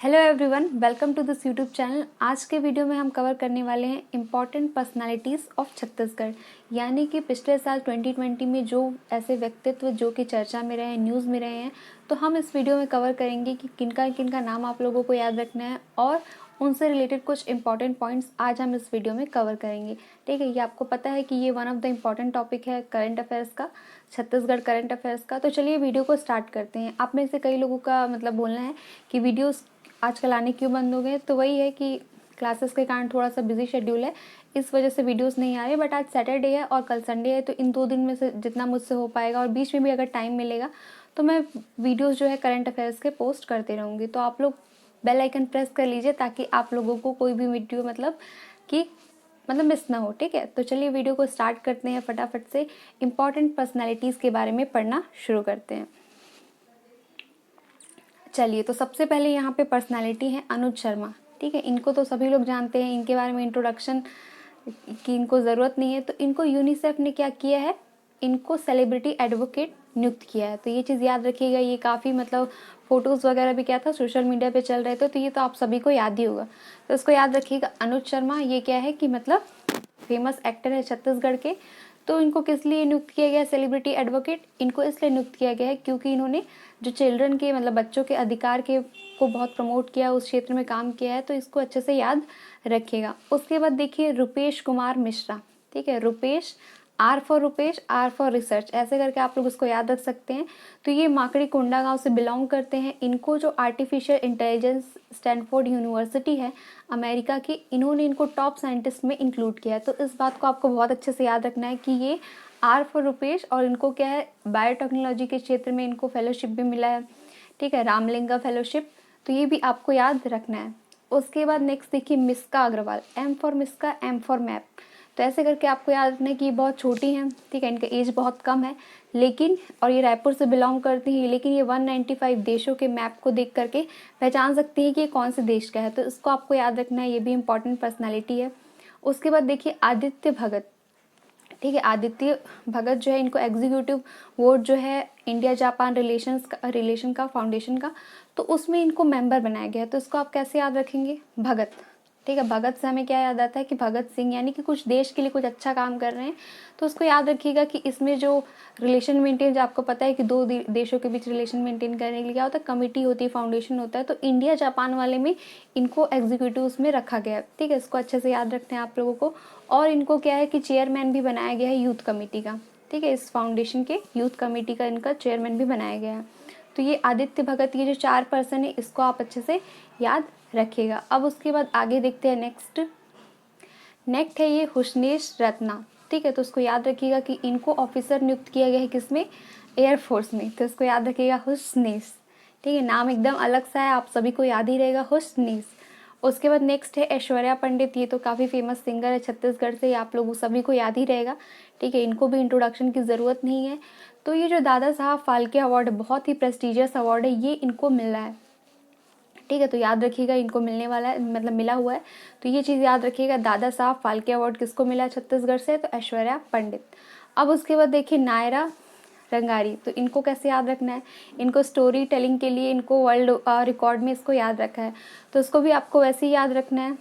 Hello everyone, welcome to this YouTube channel. आज के video में हम कवर करने वाले हैं इम्पॉर्टेंट पर्सनालिटीज़ ऑफ छत्तीसगढ़, यानी कि पिछले साल 2020 में जो ऐसे व्यक्तित्व जो कि चर्चा में रहे हैं, न्यूज़ में रहे हैं, तो हम इस वीडियो में कवर करेंगे कि किनका किनका नाम आप लोगों को याद रखना है और उनसे रिलेटेड कुछ इंपॉर्टेंट पॉइंट्स आज हम इस वीडियो में कवर करेंगे। ठीक है, ये आपको पता है कि ये one of the important topic है करंट अफेयर्स का, छत्तीसगढ़ करंट अफेयर्स का। तो चलिए वीडियो को स्टार्ट करते हैं। आप में से कई लोगों का मतलब बोलना है कि वीडियोस आजकल आने क्यों बंद हो गए, तो वही है कि क्लासेस के कारण थोड़ा सा बिजी शेड्यूल है, इस वजह से वीडियोस नहीं आ रहे। बट आज सैटरडे है और कल संडे है, तो इन 2 दिन में से जितना मुझसे हो पाएगा और बीच में भी अगर टाइम मिलेगा तो मैं वीडियोस जो है करंट अफेयर्स के पोस्ट करते रहूँगी। तो आप लोग बेल आइकन प्रेस कर लीजिए ताकि आप लोगों को कोई भी वीडियो मतलब मिस ना हो। ठीक है, तो चलिए वीडियो को स्टार्ट करते हैं। फटाफट से इंपॉर्टेंट पर्सनैलिटीज़ के बारे में पढ़ना शुरू करते हैं। चलिए, तो सबसे पहले यहाँ पे पर्सनालिटी है अनुज शर्मा। ठीक है, इनको तो सभी लोग जानते हैं, इनके बारे में इंट्रोडक्शन की इनको ज़रूरत नहीं है। तो इनको यूनिसेफ ने क्या किया है, इनको सेलिब्रिटी एडवोकेट नियुक्त किया है। तो ये चीज़ याद रखिएगा। ये काफ़ी मतलब फ़ोटोज़ वगैरह भी क्या था सोशल मीडिया पे चल रहे थे, तो ये तो आप सभी को याद ही होगा। तो इसको याद रखिएगा। अनुज शर्मा ये क्या है कि मतलब फेमस एक्टर है छत्तीसगढ़ के। तो इनको किस लिए नियुक्त किया गया सेलिब्रिटी एडवोकेट? इनको इसलिए नियुक्त किया गया है क्योंकि इन्होंने जो चिल्ड्रन के मतलब बच्चों के अधिकार के को बहुत प्रमोट किया, उस क्षेत्र में काम किया है। तो इसको अच्छे से याद रखिएगा। उसके बाद देखिए रुपेश कुमार मिश्रा। ठीक है, Rupesh, R for Rupesh, R for research, ऐसे करके आप लोग इसको याद रख सकते हैं। तो ये माकड़ी कोंडा गांव से बिलोंग करते हैं। इनको जो आर्टिफिशियल इंटेलिजेंस स्टैनफोर्ड यूनिवर्सिटी है अमेरिका की, इन्होंने इनको टॉप साइंटिस्ट में इंक्लूड किया है। तो इस बात को आपको बहुत अच्छे से याद रखना है कि ये आर फॉर रुपेश, और इनको क्या है बायोटेक्नोलॉजी के क्षेत्र में इनको फेलोशिप भी मिला है। ठीक है, रामलिंगा फेलोशिप। तो ये भी आपको याद रखना है। उसके बाद नेक्स्ट देखिए Miska Agarwal, M for Miska, M for map. तो ऐसे करके आपको याद रखना है कि ये बहुत छोटी हैं। ठीक है, इनका एज बहुत कम है, लेकिन और ये रायपुर से बिलोंग करती हैं, लेकिन ये 195 देशों के मैप को देख करके पहचान सकती है कि ये कौन से देश का है। तो इसको आपको याद रखना है, ये भी इंपॉर्टेंट पर्सनैलिटी है। उसके बाद देखिए आदित्य भगत। ठीक है, आदित्य भगत जो है, इनको एग्जीक्यूटिव बोर्ड जो है इंडिया जापान रिलेशन का फाउंडेशन का, तो उसमें इनको मेंबर बनाया गया है। तो इसको आप कैसे याद रखेंगे? भगत। ठीक है, भगत से हमें क्या याद आता है कि भगत सिंह, यानी कि कुछ देश के लिए कुछ अच्छा काम कर रहे हैं। तो उसको याद रखिएगा कि इसमें जो रिलेशन मेंटेन, जो आपको पता है कि दो देशों के बीच रिलेशन मेंटेन करने के लिए क्या होता है, कमिटी होती है, फाउंडेशन होता है। तो इंडिया जापान वाले में इनको एग्जीक्यूटिव में रखा गया है। ठीक है, इसको अच्छे से याद रखते हैं आप लोगों को। और इनको क्या है कि चेयरमैन भी बनाया गया है यूथ कमेटी का। ठीक है, इस फाउंडेशन के यूथ कमेटी का इनका चेयरमैन भी बनाया गया है। तो ये आदित्य भगत, ये जो 4 पर्सन है, इसको आप अच्छे से याद रखिएगा। अब उसके बाद आगे देखते हैं नेक्स्ट है ये हुसनेश रत्ना। ठीक है, तो उसको याद रखिएगा कि इनको ऑफिसर नियुक्त किया गया है किसमें? एयरफोर्स में। तो इसको याद रखिएगा हुसनेश। ठीक है, नाम एकदम अलग सा है, आप सभी को याद ही रहेगा हुसनेश। उसके बाद नेक्स्ट है ऐश्वर्या पंडित। ये तो काफ़ी फेमस सिंगर है छत्तीसगढ़ से, आप लोगों सभी को याद ही रहेगा। ठीक है, इनको भी इंट्रोडक्शन की ज़रूरत नहीं है। तो ये जो दादा साहब फाल्के अवार्ड, बहुत ही प्रेस्टिजियस अवार्ड है, ये इनको मिल रहा है। ठीक है, तो याद रखिएगा इनको मिलने वाला है, मतलब मिला हुआ है। तो ये चीज़ याद रखिएगा, दादा साहब फाल्के अवार्ड किसको मिला है छत्तीसगढ़ से? तो ऐश्वर्या पंडित। अब उसके बाद देखिए नायरा रंगारी। तो इनको कैसे याद रखना है? इनको स्टोरी टेलिंग के लिए इनको वर्ल्ड रिकॉर्ड में इसको याद रखा है। तो इसको भी आपको वैसे ही याद रखना है।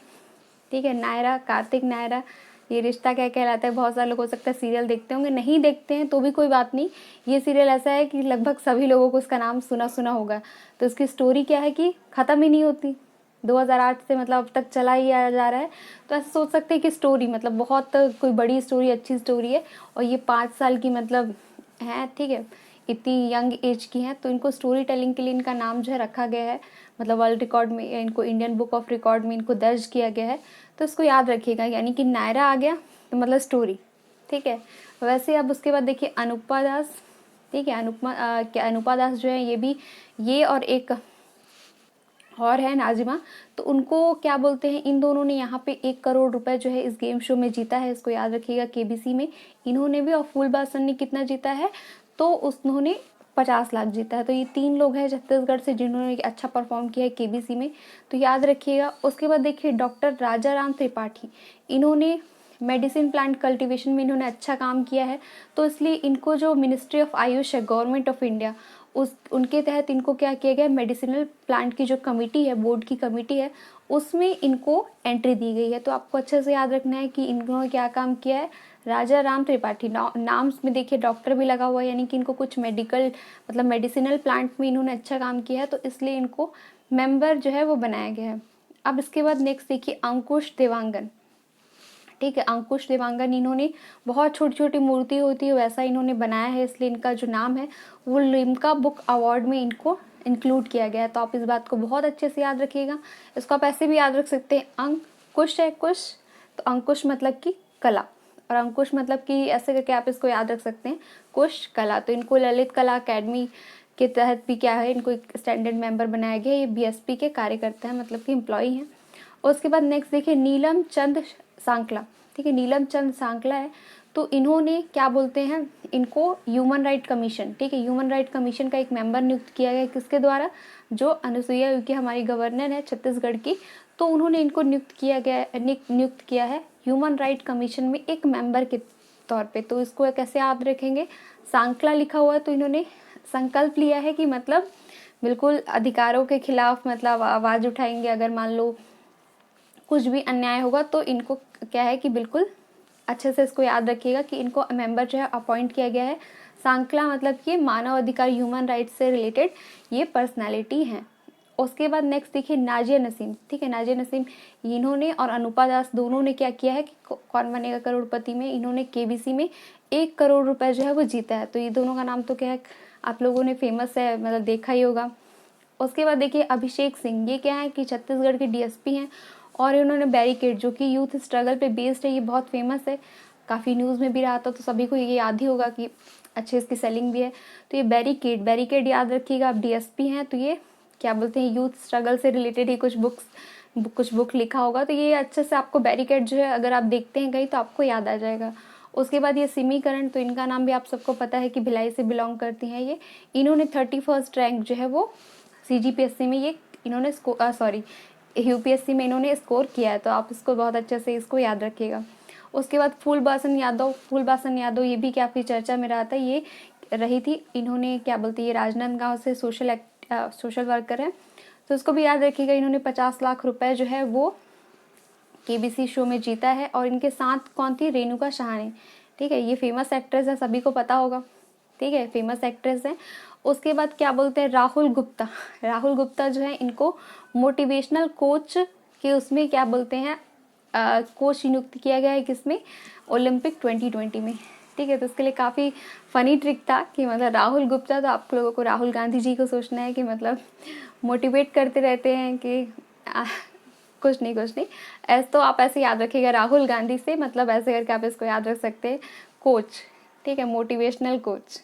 ठीक है, नायरा, कार्तिक नायरा, ये रिश्ता क्या कहलाता है। बहुत सारे लोग हो सकता है सीरियल देखते होंगे, नहीं देखते हैं तो भी कोई बात नहीं। ये सीरियल ऐसा है कि लगभग सभी लोगों को इसका नाम सुना सुना होगा। तो इसकी स्टोरी क्या है कि ख़त्म ही नहीं होती, 2008 से मतलब अब तक चला ही आ जा रहा है। तो ऐसा सोच सकते हैं कि स्टोरी मतलब बहुत कोई बड़ी स्टोरी, अच्छी स्टोरी है। और ये 5 साल की मतलब है। ठीक है, इतनी यंग एज की हैं, तो इनको स्टोरी टेलिंग के लिए इनका नाम जो है रखा गया है, मतलब वर्ल्ड रिकॉर्ड में, इनको इंडियन बुक ऑफ रिकॉर्ड में इनको दर्ज किया गया है। तो इसको याद रखिएगा, यानी कि नायरा आ गया तो मतलब स्टोरी। ठीक है, वैसे अब उसके बाद देखिए अनुपमा दास। ठीक है, अनुपमा दास जो है, ये और एक और है नाजिमा। तो उनको क्या बोलते हैं, इन दोनों ने यहाँ पे 1 करोड़ रुपए जो है इस गेम शो में जीता है। इसको याद रखिएगा, केबीसी में इन्होंने भी, और फूलबासन ने कितना जीता है, तो उन्होंने 50 लाख जीता है। तो ये 3 लोग हैं छत्तीसगढ़ से जिन्होंने अच्छा परफॉर्म किया है केबीसी में। तो याद रखिएगा। उसके बाद देखिए डॉक्टर राजा राम त्रिपाठी, इन्होंने मेडिसिन प्लांट कल्टीवेशन में इन्होंने अच्छा काम किया है। तो इसलिए इनको जो मिनिस्ट्री ऑफ आयुष है गवर्नमेंट ऑफ इंडिया, उस उनके तहत इनको क्या किया गया, मेडिसिनल प्लांट की जो कमेटी है, बोर्ड की कमेटी है, उसमें इनको एंट्री दी गई है। तो आपको अच्छे से याद रखना है कि इन्होंने क्या काम किया है। राजा राम त्रिपाठी, नाम में देखिए डॉक्टर भी लगा हुआ है, यानी कि इनको कुछ मेडिकल मतलब मेडिसिनल प्लांट में इन्होंने अच्छा काम किया है, तो इसलिए इनको मेंबर जो है वो बनाया गया है। अब इसके बाद नेक्स्ट देखिए अंकुश देवांगन, ठीक है। अंकुश देवांगन इन्होंने बहुत छोटी छोटी मूर्ति होती है वैसा इन्होंने बनाया है, इसलिए इनका जो नाम है वो लिम्का बुक अवार्ड में इनको इंक्लूड किया गया है। तो आप इस बात को बहुत अच्छे से याद रखिएगा। इसको आप ऐसे भी याद रख सकते हैं, अंकुश है कुश, तो अंकुश मतलब कि कला, और अंकुश मतलब कि ऐसे करके आप इसको याद रख सकते हैं, कुश कला। तो इनको ललित कला अकेडमी के तहत भी क्या है, इनको एक स्टैंडर्ड मेंबर बनाया गया। ये बीएसपी के कार्यकर्ता हैं, मतलब कि एम्प्लॉई हैं। और उसके बाद नेक्स्ट देखिए नीलम चंद सांकला, ठीक है। नीलम चंद सांकला है, तो इन्होंने क्या बोलते हैं, इनको ह्यूमन राइट कमीशन, ठीक है, ह्यूमन राइट कमीशन का एक मेंबर नियुक्त किया गया। किसके द्वारा, जो अनुसुईया उइके हमारी गवर्नर है छत्तीसगढ़ की, तो उन्होंने इनको नियुक्त किया है ह्यूमन राइट कमीशन में एक मेंबर के तौर पे। तो इसको कैसे याद रखेंगे, सांकला लिखा हुआ है, तो इन्होंने संकल्प लिया है कि मतलब बिल्कुल अधिकारों के खिलाफ मतलब आवाज़ उठाएंगे, अगर मान लो कुछ भी अन्याय होगा तो इनको क्या है कि बिल्कुल अच्छे से इसको याद रखिएगा कि इनको मेंबर जो है अपॉइंट किया गया है। सांकला मतलब कि मानव अधिकार ह्यूमन राइट्स से रिलेटेड ये पर्सनालिटी हैं। उसके बाद नेक्स्ट देखिए नाजिया नसीम, ठीक है। नाजिया नसीम इन्होंने और अनुपा दास दोनों ने क्या किया है कि कौन बनेगा करोड़पति में इन्होंने केबीसी में 1 करोड़ रुपए जो है वो जीता है। तो ये दोनों का नाम तो क्या है, आप लोगों ने फेमस है, मतलब देखा ही होगा। उसके बाद देखिए अभिषेक सिंह, ये क्या है कि छत्तीसगढ़ के डीएसपी हैं, और इन्होंने बैरिकेड जो कि यूथ स्ट्रगल पे बेस्ड है, ये बहुत फेमस है, काफ़ी न्यूज़ में भी रहा था, तो सभी को ये याद ही होगा कि अच्छे इसकी सेलिंग भी है। तो ये बैरिकेड याद रखिएगा। आप डीएसपी हैं तो ये क्या बोलते हैं, यूथ स्ट्रगल से रिलेटेड ही कुछ बुक लिखा होगा, तो ये अच्छे से आपको बैरिकेड जो है अगर आप देखते हैं कहीं तो आपको याद आ जाएगा। उसके बाद ये सिमीकरण, तो इनका नाम भी आप सबको पता है कि भिलाई से बिलोंग करती हैं ये। इन्होंने 31st रैंक जो है वो सीजीपीएससी में ये इन्होंने यूपीएससी में इन्होंने स्कोर किया है, तो आप इसको बहुत अच्छे से इसको याद रखिएगा। उसके बाद फूलबासन यादव ये भी काफ़ी चर्चा में रहा था, ये रही थी, इन्होंने क्या बोलते हैं, ये राजनांदगांव से सोशल वर्कर है, तो इसको भी याद रखिएगा। इन्होंने 50 लाख रुपए जो है वो केबीसी शो में जीता है, और इनके साथ कौन थी, रेणुका सहानी, ठीक है। ये फेमस एक्ट्रेस है, सभी को पता होगा, ठीक है, फेमस एक्ट्रेस है। उसके बाद क्या बोलते हैं, राहुल गुप्ता जो है इनको मोटिवेशनल कोच के उसमें क्या बोलते हैं, कोच नियुक्त किया गया है, किसमें, ओलंपिक 2020 में, ठीक है। तो इसके लिए काफ़ी फ़नी ट्रिक था कि मतलब राहुल गुप्ता, तो आप लोगों को राहुल गांधी जी को सोचना है कि मतलब मोटिवेट करते रहते हैं कि कुछ नहीं ऐसे, तो आप ऐसे याद रखिएगा, राहुल गांधी से मतलब ऐसे करके आप इसको याद रख सकते हैं, कोच, ठीक है, मोटिवेशनल कोच।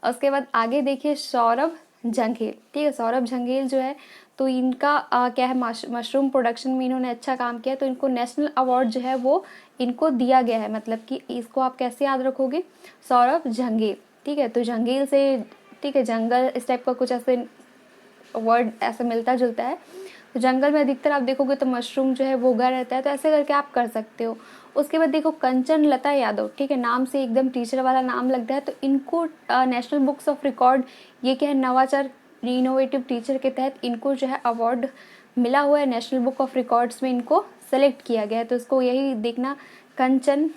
उसके बाद आगे देखिए सौरभ जंघेल, ठीक है। सौरभ जंघेल जो है तो इनका क्या है, मशरूम प्रोडक्शन में इन्होंने अच्छा काम किया, तो इनको नेशनल अवार्ड जो है वो इनको दिया गया है। मतलब कि इसको आप कैसे याद रखोगे, सौरभ जंघेल, ठीक है। तो जंघेल से, ठीक है, जंगल इस टाइप का कुछ ऐसे वर्ड ऐसे मिलता जुलता है, तो जंगल में अधिकतर आप देखोगे तो मशरूम जो है वो उगा रहता है, तो ऐसे करके आप कर सकते हो। उसके बाद देखो कंचन लता यादव, ठीक है, नाम से एकदम टीचर वाला नाम लगता है, तो इनको नेशनल बुक्स ऑफ रिकॉर्ड, ये क्या है, नवाचार इनोवेटिव टीचर के तहत इनको जो है अवार्ड मिला हुआ है, नेशनल बुक ऑफ रिकॉर्ड्स में इनको सेलेक्ट किया गया है। तो इसको यही देखना, कंचन,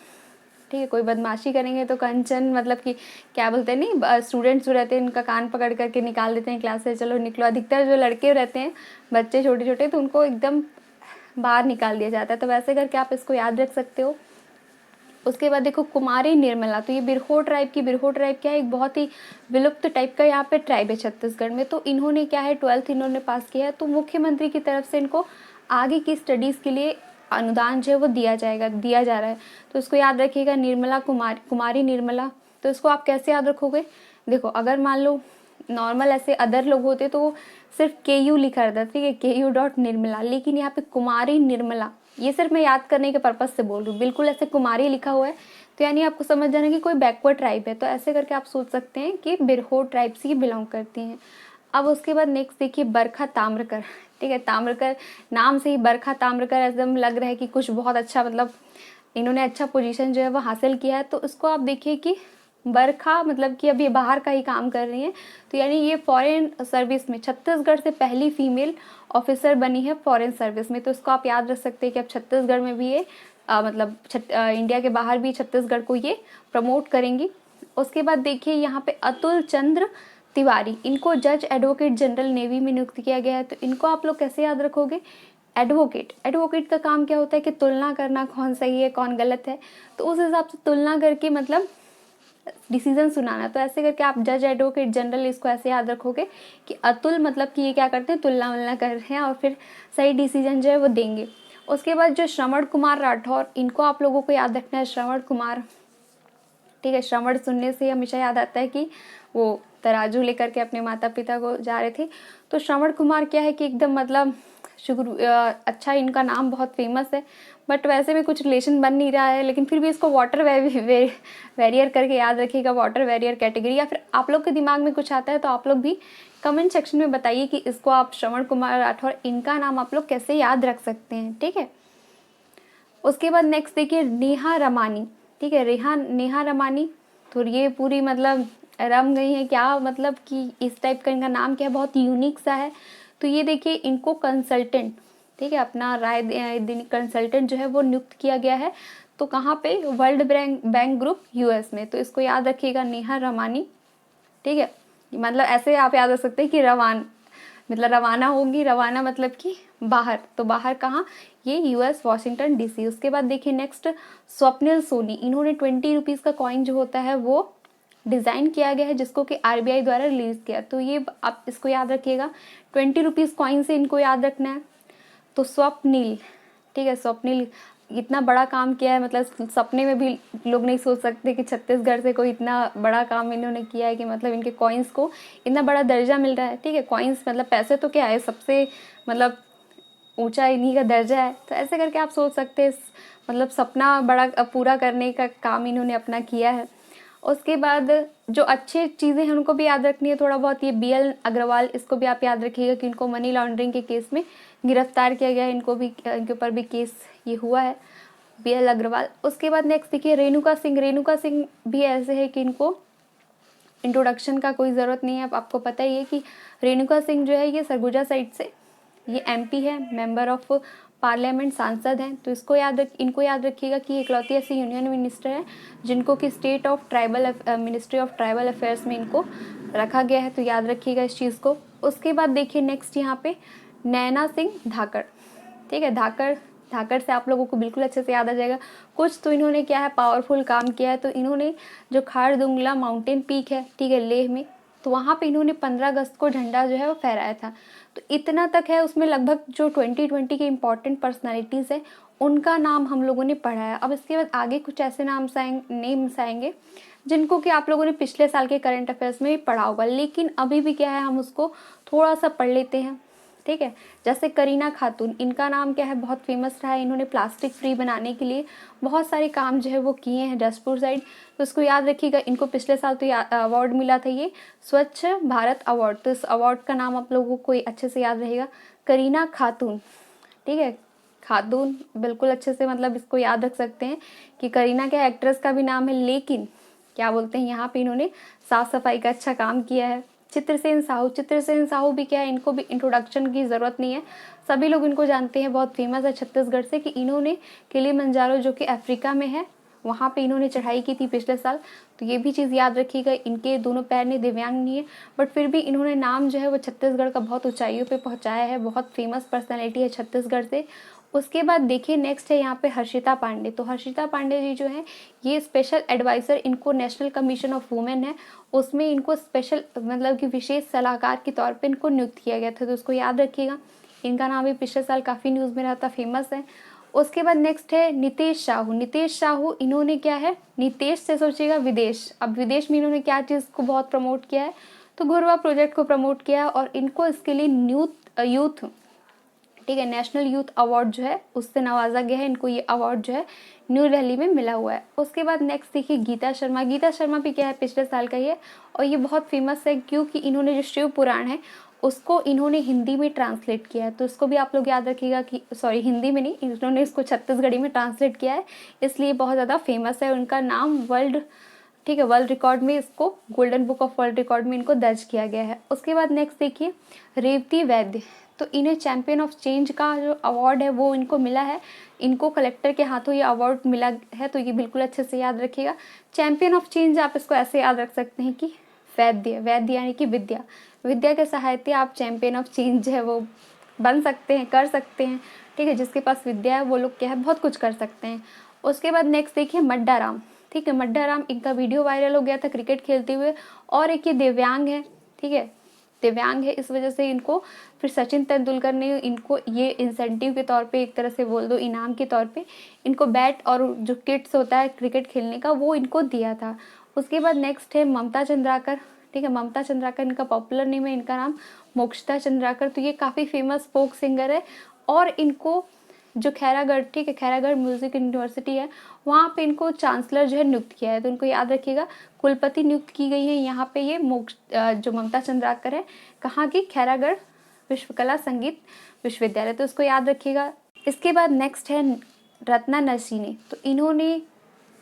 ठीक है। कोई बदमाशी करेंगे तो कंचन मतलब कि क्या बोलते हैं, नहीं, स्टूडेंट्स जो रहते हैं इनका कान पकड़ करके निकाल देते हैं क्लास से, चलो निकलो। अधिकतर जो लड़के रहते हैं, बच्चे छोटे छोटे, तो उनको एकदम बाहर निकाल दिया जाता है, तो वैसे करके आप इसको याद रख सकते हो। उसके बाद देखो कुमारी निर्मला, तो ये बिरहो ट्राइब क्या है, एक बहुत ही विलुप्त टाइप का यहाँ पे ट्राइब है छत्तीसगढ़ में। तो इन्होंने क्या है 12th इन्होंने पास किया है, तो मुख्यमंत्री की तरफ से इनको आगे की स्टडीज़ के लिए अनुदान जो है वो दिया जा रहा है। तो इसको याद रखिएगा, कुमारी निर्मला। तो इसको आप कैसे याद रखोगे, देखो अगर मान लो नॉर्मल ऐसे अदर लोग होते तो सिर्फ KU लिखा रहता, ठीक है, KU.निर्मला, लेकिन यहाँ पे कुमारी निर्मला, ये सिर्फ मैं याद करने के पर्पज़ से बोल रही हूँ, बिल्कुल ऐसे कुमारी लिखा हुआ है, तो यानी आपको समझ जाना कि कोई बैकवर्ड ट्राइब है। तो ऐसे करके आप सोच सकते हैं कि बिरहो ट्राइब से बिलोंग करती हैं। अब उसके बाद नेक्स्ट देखिए बरखा ताम्रकर, ठीक है। ताम्रकर नाम से ही बरखा ताम्रकर एकदम लग रहा है कि कुछ बहुत अच्छा, मतलब इन्होंने अच्छा पोजीशन जो है वो हासिल किया है। तो इसको आप देखिए कि बरखा मतलब कि अभी बाहर का ही काम कर रही हैं, तो यानी ये फॉरेन सर्विस में छत्तीसगढ़ से पहली फीमेल ऑफिसर बनी है फॉरेन सर्विस में। तो इसको आप याद रख सकते हैं कि अब छत्तीसगढ़ में भी ये मतलब इंडिया के बाहर भी छत्तीसगढ़ को ये प्रमोट करेंगी। उसके बाद देखिए यहाँ पे अतुल चंद्र तिवारी, इनको जज एडवोकेट जनरल नेवी में नियुक्त किया गया है। तो इनको आप लोग कैसे याद रखोगे, एडवोकेट का काम क्या होता है कि तुलना करना, कौन सही है कौन गलत है, तो उस हिसाब से तुलना करके मतलब डिसीजन सुनाना। तो ऐसे करके आप जज एडवोकेट जनरल इसको ऐसे याद रखोगे कि अतुल मतलब कि ये क्या करते हैं, तुलना वलना कर रहे हैं और फिर सही डिसीजन जो है वो देंगे। उसके बाद जो श्रवण कुमार राठौर, इनको आप लोगों को याद रखना है, श्रवण कुमार, ठीक है। श्रवण सुनने से हमेशा याद आता है कि वो तराजू लेकर के अपने माता पिता को जा रहे थे। तो श्रवण कुमार क्या है कि एकदम मतलब अच्छा, इनका नाम बहुत फेमस है, बट वैसे में कुछ रिलेशन बन नहीं रहा है, लेकिन फिर भी इसको वाटर वैरियर करके याद रखिएगा, वाटर वैरियर कैटेगरी। या फिर आप लोग के दिमाग में कुछ आता है तो आप लोग भी कमेंट सेक्शन में बताइए कि इसको आप श्रवण कुमार राठौर, इनका नाम आप लोग कैसे याद रख सकते हैं, ठीक है। उसके बाद नेक्स्ट देखिए नेहा रमानी, ठीक है। नेहा रमानी, तो ये पूरी मतलब रम गई है क्या, मतलब कि इस टाइप का इनका नाम क्या है, बहुत यूनिक सा है। तो ये देखिए इनको कंसल्टेंट, ठीक है, अपना राय देने कंसल्टेंट जो है वो नियुक्त किया गया है। तो कहाँ पे, वर्ल्ड बैंक ग्रुप यूएस में। तो इसको याद रखिएगा नेहा रमानी, ठीक है। मतलब ऐसे आप याद रख सकते हैं कि मतलब रवाना होंगी, रवाना मतलब कि बाहर, तो बाहर कहाँ, ये यूएस वाशिंगटन डीसी। उसके बाद देखिए नेक्स्ट स्वप्निल सोनी, इन्होंने 20 रुपीज़ का कॉइन जो होता है वो डिज़ाइन किया गया है, जिसको कि आरबीआई द्वारा रिलीज़ किया। तो ये आप इसको याद रखिएगा, 20 रुपीज़ कॉइन से इनको याद रखना है। तो स्वप्निल, ठीक है, स्वप्निल इतना बड़ा काम किया है, मतलब सपने में भी लोग नहीं सोच सकते कि छत्तीसगढ़ से कोई इतना बड़ा काम इन्होंने किया है, कि मतलब इनके कॉइन्स को इतना बड़ा दर्जा मिल रहा है, ठीक है। कॉइन्स मतलब पैसे तो क्या है, सबसे मतलब ऊंचा इन्हीं का दर्जा है। तो ऐसे करके आप सोच सकते हैं, मतलब सपना बड़ा पूरा करने का काम इन्होंने अपना किया है। उसके बाद जो अच्छी चीज़ें हैं उनको भी याद रखनी है थोड़ा बहुत। ये BL अग्रवाल, इसको भी आप याद रखिएगा कि इनको मनी लॉन्ड्रिंग के केस में गिरफ्तार किया गया है, इनके ऊपर भी केस ये हुआ है, BL अग्रवाल। उसके बाद नेक्स्ट देखिए रेणुका सिंह भी ऐसे है कि इनको इंट्रोडक्शन का कोई ज़रूरत नहीं है। अब आपको पता ही है कि रेणुका सिंह जो है ये सरगुजा साइड से, ये MP है, मेंबर ऑफ पार्लियामेंट, सांसद हैं। तो इनको याद रखिएगा कि इकलौती ऐसी यूनियन मिनिस्टर है जिनको कि मिनिस्ट्री ऑफ ट्राइबल अफेयर्स में इनको रखा गया है। तो याद रखिएगा इस चीज़ को। उसके बाद देखिए नेक्स्ट यहाँ पे नैना सिंह धाकड़, ठीक है। धाकड़ से आप लोगों को बिल्कुल अच्छे से याद आ जाएगा। कुछ तो इन्होंने क्या है पावरफुल काम किया है। तो इन्होंने जो खारदुंगला माउंटेन पीक है, ठीक है, लेह में, तो वहाँ पे इन्होंने 15 अगस्त को झंडा जो है वो फहराया था। तो इतना तक है, उसमें लगभग जो 2020 के इम्पॉर्टेंट पर्सनालिटीज़ है उनका नाम हम लोगों ने पढ़ा है। अब इसके बाद आगे कुछ ऐसे नेम्स आएंगे जिनको कि आप लोगों ने पिछले साल के करंट अफेयर्स में भी पढ़ा होगा, लेकिन अभी भी क्या है हम उसको थोड़ा सा पढ़ लेते हैं, ठीक है। जैसे करीना खातून, इनका नाम क्या है बहुत फेमस रहा है, इन्होंने प्लास्टिक फ्री बनाने के लिए बहुत सारे काम जो है वो किए हैं जसपुर साइड। तो इसको याद रखिएगा। इनको पिछले साल तो अवार्ड मिला था, ये स्वच्छ भारत अवार्ड। तो इस अवार्ड का नाम आप लोगों को अच्छे से याद रहेगा, करीना खातून, ठीक है। खातून बिल्कुल अच्छे से मतलब इसको याद रख सकते हैं कि करीना क्या एक्ट्रेस का भी नाम है, लेकिन क्या बोलते हैं यहाँ पे इन्होंने साफ सफाई का अच्छा काम किया है। चित्रसेन साहू भी क्या है, इनको भी इंट्रोडक्शन की ज़रूरत नहीं है, सभी लोग इनको जानते हैं, बहुत फेमस है छत्तीसगढ़ से कि इन्होंने किलिमंजारो जो कि अफ्रीका में है वहाँ पे इन्होंने चढ़ाई की थी पिछले साल। तो ये भी चीज़ याद रखिएगा। इनके दोनों पैर नहीं, दिव्यांग नहीं है, बट फिर भी इन्होंने नाम जो है वो छत्तीसगढ़ का बहुत ऊंचाइयों पे पहुँचाया है, बहुत फेमस पर्सनैलिटी है छत्तीसगढ़ से। उसके बाद देखिए नेक्स्ट है यहाँ पे हर्षिता पांडे। तो हर्षिता पांडे जी जो है ये स्पेशल एडवाइज़र, इनको नेशनल कमीशन ऑफ वुमेन है, उसमें इनको स्पेशल मतलब कि विशेष सलाहकार के तौर पे इनको नियुक्त किया गया था। तो उसको याद रखिएगा, इनका नाम भी पिछले साल काफ़ी न्यूज़ में रहा था, फेमस है। उसके बाद नेक्स्ट है नितेश साहू, इन्होंने क्या है, नितेश से सोचिएगा विदेश, अब विदेश में इन्होंने क्या चीज़ को बहुत प्रमोट किया है, तो घुरवा प्रोजेक्ट को प्रमोट किया और इनको इसके लिए यूथ ठीक है नेशनल यूथ अवार्ड जो है उससे नवाजा गया है। इनको ये अवार्ड जो है न्यू दिल्ली में मिला हुआ है। उसके बाद नेक्स्ट देखिए गीता शर्मा भी क्या है पिछले साल का ही है, और ये बहुत फेमस है क्योंकि इन्होंने जो शिव पुराण है उसको इन्होंने हिंदी में ट्रांसलेट किया है। तो इसको भी आप लोग याद रखिएगा कि सॉरी हिंदी में नहीं, इन्होंने इसको छत्तीसगढ़ी में ट्रांसलेट किया है, इसलिए बहुत ज़्यादा फेमस है। उनका नाम वर्ल्ड ठीक है, वर्ल्ड रिकॉर्ड में इसको golden book of world record में इनको दर्ज किया गया है। उसके बाद नेक्स्ट देखिए रेवती वैद्य, तो इन्हें चैंपियन ऑफ चेंज का जो अवार्ड है वो इनको मिला है। इनको कलेक्टर के हाथों ये अवार्ड मिला है, तो ये बिल्कुल अच्छे से याद रखिएगा। चैंपियन ऑफ चेंज आप इसको ऐसे याद रख सकते हैं कि वैद्य, वैद्य यानी कि विद्या, विद्या के सहायता आप चैंपियन ऑफ चेंज है वो बन सकते हैं, कर सकते हैं। ठीक है, जिसके पास विद्या है वो लोग क्या है बहुत कुछ कर सकते हैं। उसके बाद नेक्स्ट देखिए मड्डा राम, ठीक है, मड्डा राम इनका वीडियो वायरल हो गया था क्रिकेट खेलते हुए। और एक ये दिव्यांग है, ठीक है, दिव्यांग है, इस वजह से इनको फिर सचिन तेंदुलकर ने इनको ये इंसेंटिव के तौर पे, एक तरह से बोल दो इनाम के तौर पे, इनको बैट और जो किट्स होता है क्रिकेट खेलने का वो इनको दिया था। उसके बाद नेक्स्ट है ममता चंद्राकर, ठीक है, ममता चंद्राकर इनका पॉपुलर नेम है, इनका नाम मोक्षता चंद्राकर। तो ये काफ़ी फेमस फोक सिंगर है और इनको जो खैरागढ़, ठीक है, खैरागढ़ म्यूजिक यूनिवर्सिटी है वहाँ पे इनको चांसलर जो है नियुक्त किया है। तो इनको याद रखिएगा कुलपति नियुक्त की गई है यहाँ पे ये जो ममता चंद्राकर है, कहाँ की, खैरागढ़ विश्वकला संगीत विश्वविद्यालय, तो इसको याद रखिएगा। इसके बाद नेक्स्ट है रत्ना नरसिने, तो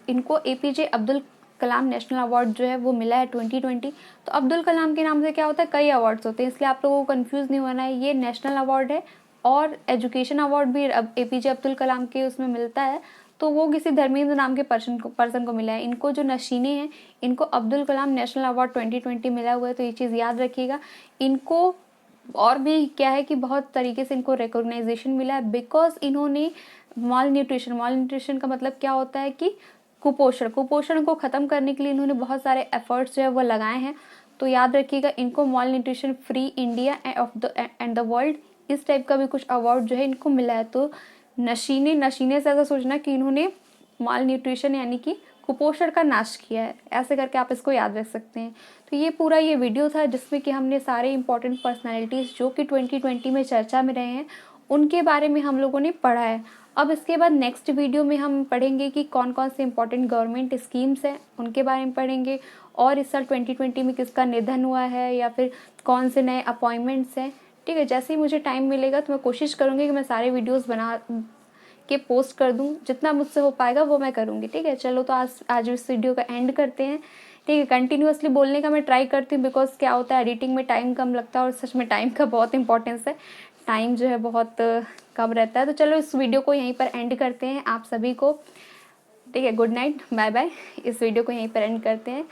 इनको APJ Abdul Kalam national award जो है वो मिला है 2020। तो अब्दुल कलाम के नाम से क्या होता है, कई अवार्ड्स होते हैं, इसलिए आप लोगों को कंफ्यूज नहीं होना है। ये नेशनल अवार्ड है और एजुकेशन अवार्ड भी एपीजे अब्दुल कलाम के उसमें मिलता है, तो वो किसी धर्मेंद्र नाम के पर्सन को मिला है। इनको जो नशीने हैं इनको अब्दुल कलाम नेशनल अवार्ड 2020 मिला हुआ है, तो ये चीज़ याद रखिएगा। इनको और भी क्या है कि बहुत तरीके से इनको रिकॉग्नाइजेशन मिला है बिकॉज इन्होंने माल न्यूट्रिशन का मतलब क्या होता है कि कुपोषण को ख़त्म करने के लिए इन्होंने बहुत सारे एफर्ट्स जो है वो लगाए हैं। तो याद रखिएगा इनको malnutrition free India and the world, इस टाइप का भी कुछ अवार्ड जो है इनको मिला है। तो नशीने से ऐसा सोचना कि इन्होंने माल न्यूट्रिशन यानी कि कुपोषण का नाश किया है, ऐसे करके आप इसको याद रख सकते हैं। तो ये पूरा ये वीडियो था जिसमें कि हमने सारे इंपॉर्टेंट पर्सनालिटीज़ जो कि 2020 में चर्चा में रहे हैं उनके बारे में हम लोगों ने पढ़ा है। अब इसके बाद नेक्स्ट वीडियो में हम पढ़ेंगे कि कौन कौन से इंपॉर्टेंट गवर्नमेंट स्कीम्स हैं उनके बारे में पढ़ेंगे, और इस साल 2020 में किसका निधन हुआ है या फिर कौन से नए अपॉइंटमेंट्स हैं। ठीक है, जैसे ही मुझे टाइम मिलेगा तो मैं कोशिश करूँगी कि मैं सारे वीडियोज़ बना के पोस्ट कर दूँ, जितना मुझसे हो पाएगा वो मैं करूँगी। ठीक है, चलो तो आज इस वीडियो का एंड करते हैं। ठीक है, कंटिन्यूअसली बोलने का मैं ट्राई करती हूँ बिकॉज क्या होता है एडिटिंग में टाइम कम लगता है और सच में टाइम का बहुत इंपॉर्टेंस है, टाइम जो है बहुत कम रहता है। तो चलो इस वीडियो को यहीं पर एंड करते हैं आप सभी को। ठीक है, गुड नाइट, बाय बाय, इस वीडियो को यहीं पर एंड करते हैं।